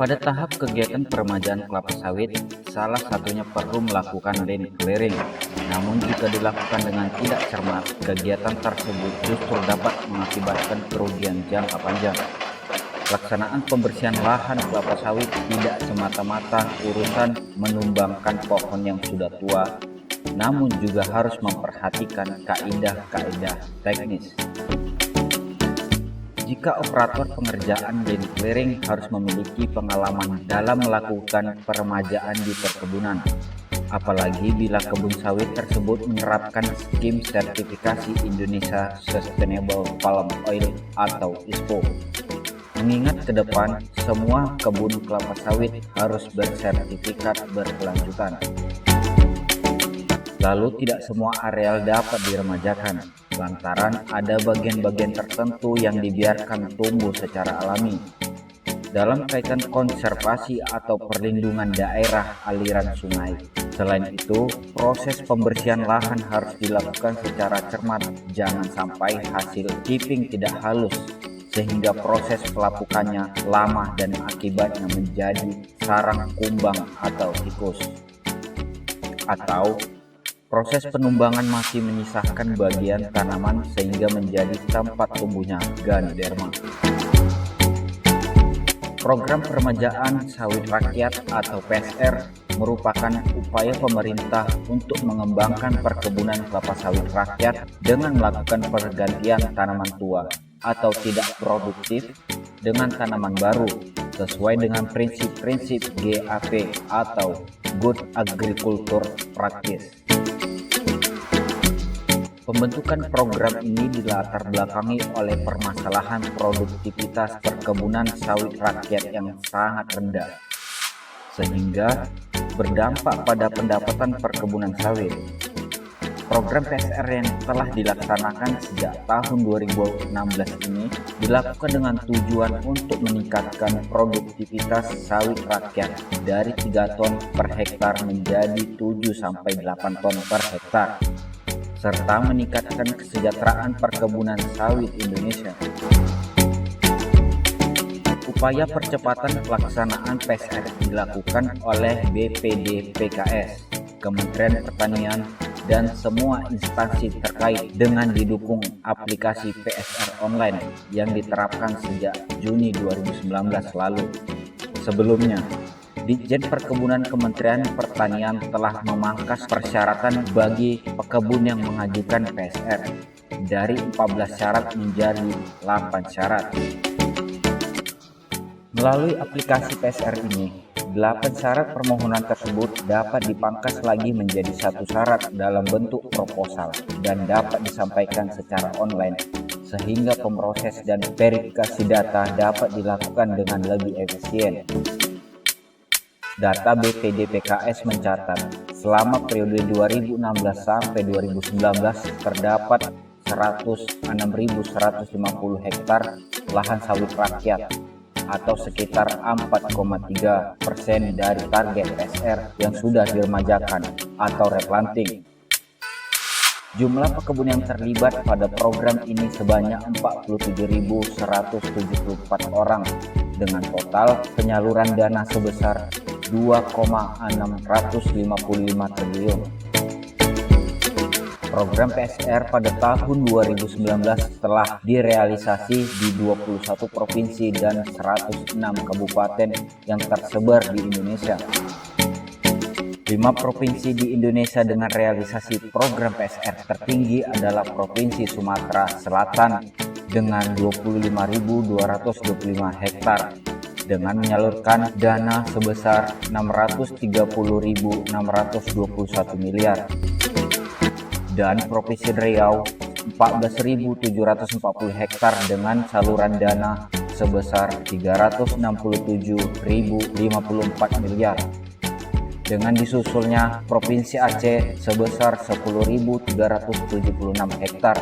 Pada tahap kegiatan peremajaan kelapa sawit, salah satunya perlu melakukan land clearing. Namun jika dilakukan dengan tidak cermat, kegiatan tersebut justru dapat mengakibatkan kerugian jangka panjang. Pelaksanaan pembersihan lahan kelapa sawit tidak semata-mata urusan menumbangkan pohon yang sudah tua, namun juga harus memperhatikan kaidah-kaidah teknis. Jika operator pengerjaan land clearing harus memiliki pengalaman dalam melakukan peremajaan di perkebunan, apalagi bila kebun sawit tersebut menerapkan skim sertifikasi Indonesia Sustainable Palm Oil atau ISPO. Mengingat ke depan, semua kebun kelapa sawit harus bersertifikat berkelanjutan. Lalu tidak semua areal dapat diremajakan, lantaran ada bagian-bagian tertentu yang dibiarkan tumbuh secara alami. Dalam kaitan konservasi atau perlindungan daerah aliran sungai. Selain itu, proses pembersihan lahan harus dilakukan secara cermat, jangan sampai hasil keeping tidak halus, sehingga proses pelapukannya lama dan akibatnya menjadi sarang kumbang atau tikus. Atau proses penumbangan masih menyisakan bagian tanaman sehingga menjadi tempat tumbuhnya Ganoderma. Program Peremajaan Sawit Rakyat atau PSR merupakan upaya pemerintah untuk mengembangkan perkebunan kelapa sawit rakyat dengan melakukan pergantian tanaman tua atau tidak produktif dengan tanaman baru sesuai dengan prinsip-prinsip GAP atau Good Agriculture Practice. Pembentukan program ini dilatar belakangi oleh permasalahan produktivitas perkebunan sawit rakyat yang sangat rendah, sehingga berdampak pada pendapatan perkebunan sawit. Program PSR yang telah dilaksanakan sejak tahun 2016 ini dilakukan dengan tujuan untuk meningkatkan produktivitas sawit rakyat dari 3 ton per hektar menjadi 7-8 ton per hektar, serta meningkatkan kesejahteraan perkebunan sawit Indonesia. Upaya percepatan pelaksanaan PSR dilakukan oleh BPD PKS, Kementerian Pertanian, dan semua instansi terkait dengan didukung aplikasi PSR online yang diterapkan sejak Juni 2019 lalu. Sebelumnya, Ditjen Perkebunan Kementerian Pertanian telah memangkas persyaratan bagi pekebun yang mengajukan PSR dari 14 syarat menjadi 8 syarat. Melalui aplikasi PSR ini, 8 syarat permohonan tersebut dapat dipangkas lagi menjadi 1 syarat dalam bentuk proposal dan dapat disampaikan secara online, sehingga pemroses dan verifikasi data dapat dilakukan dengan lebih efisien. Data BPD PKS mencatat, selama periode 2016 sampai 2019 terdapat 106.150 hektar lahan sawit rakyat atau sekitar 4,3% dari target PSR yang sudah diremajakan atau replanting. Jumlah pekebun yang terlibat pada program ini sebanyak 47.174 orang dengan total penyaluran dana sebesar 2,655 triliun. Program PSR pada tahun 2019 telah direalisasi di 21 provinsi dan 106 kabupaten yang tersebar di Indonesia. 5 provinsi di Indonesia dengan realisasi program PSR tertinggi adalah Provinsi Sumatera Selatan dengan 25.225 hektar dengan menyalurkan dana sebesar 630.621 miliar. Dan Provinsi Riau 14.740 hektar dengan saluran dana sebesar 367.054 miliar. Dengan disusulnya Provinsi Aceh sebesar 10.376 hektar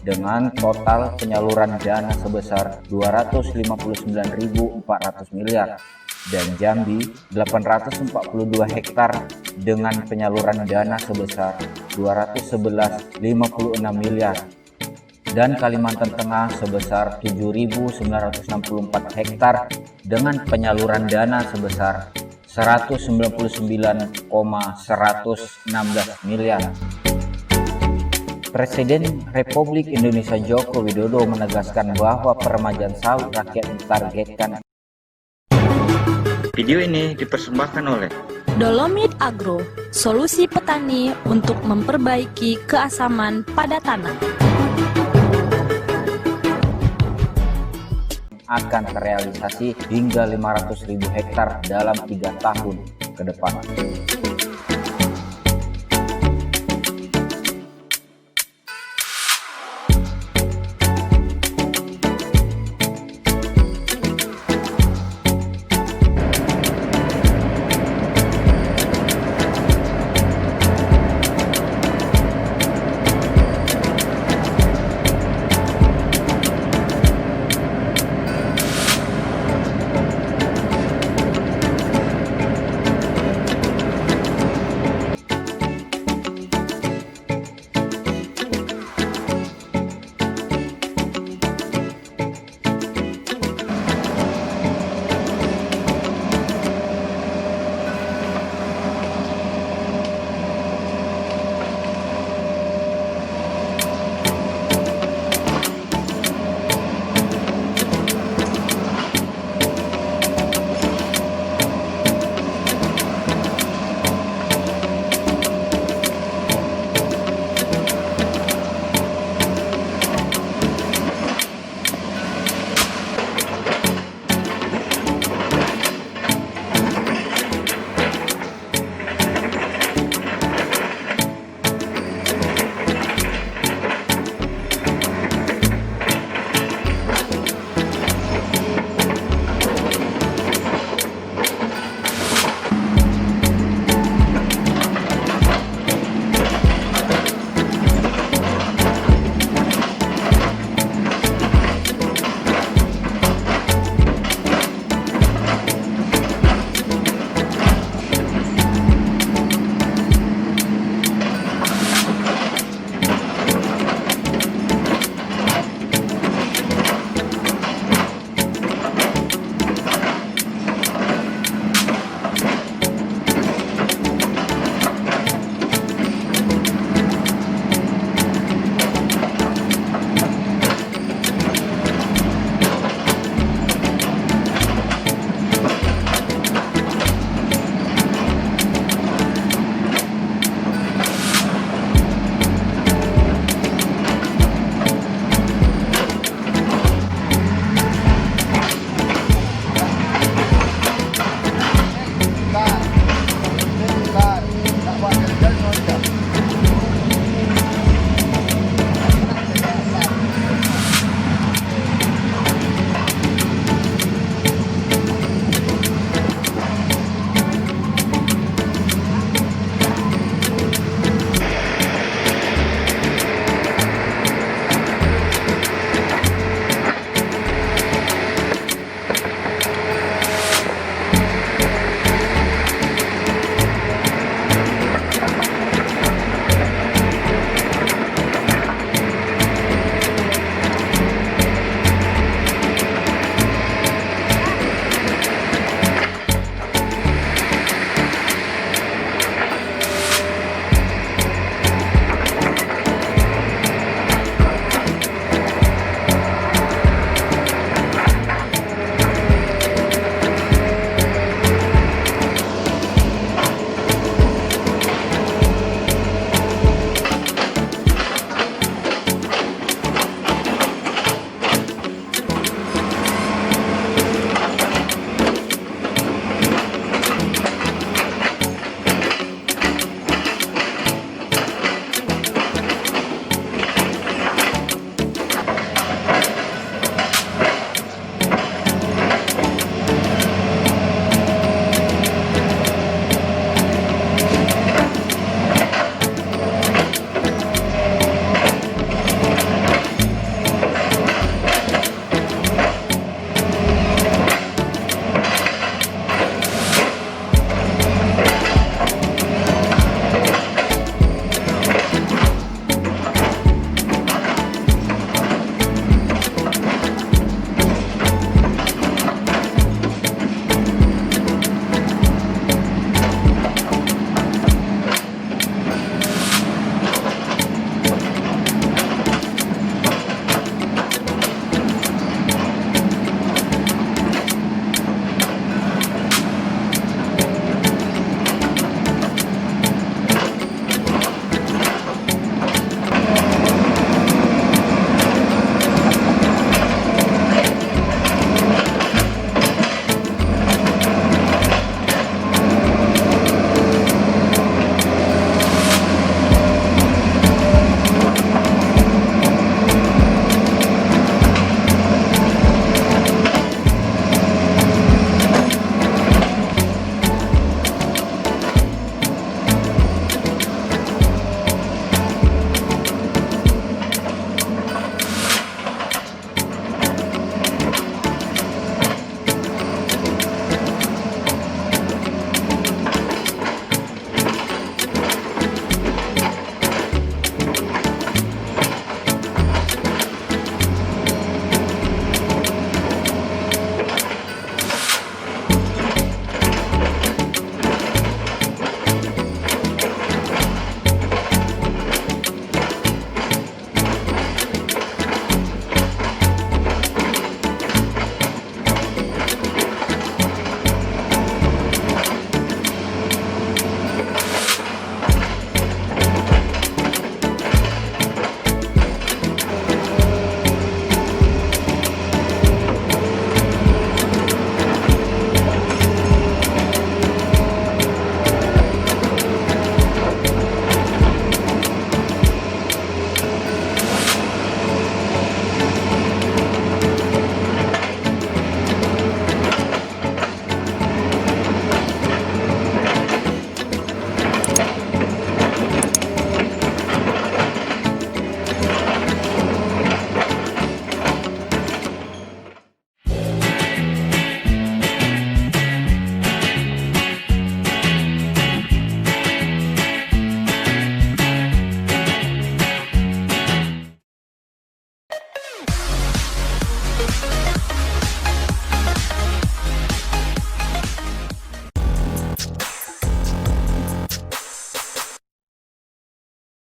dengan total penyaluran dana sebesar 259.400 miliar, dan Jambi 842 hektar dengan penyaluran dana sebesar 211,56 miliar, dan Kalimantan Tengah sebesar 7.964 hektar dengan penyaluran dana sebesar 199,116 miliar. Presiden Republik Indonesia Joko Widodo menegaskan bahwa peremajaan sawit rakyat ditargetkan. Video ini dipersembahkan oleh Dolomit Agro, solusi petani untuk memperbaiki keasaman pada tanah. Akan terrealisasi hingga 500.000 hektar dalam 3 tahun ke depan.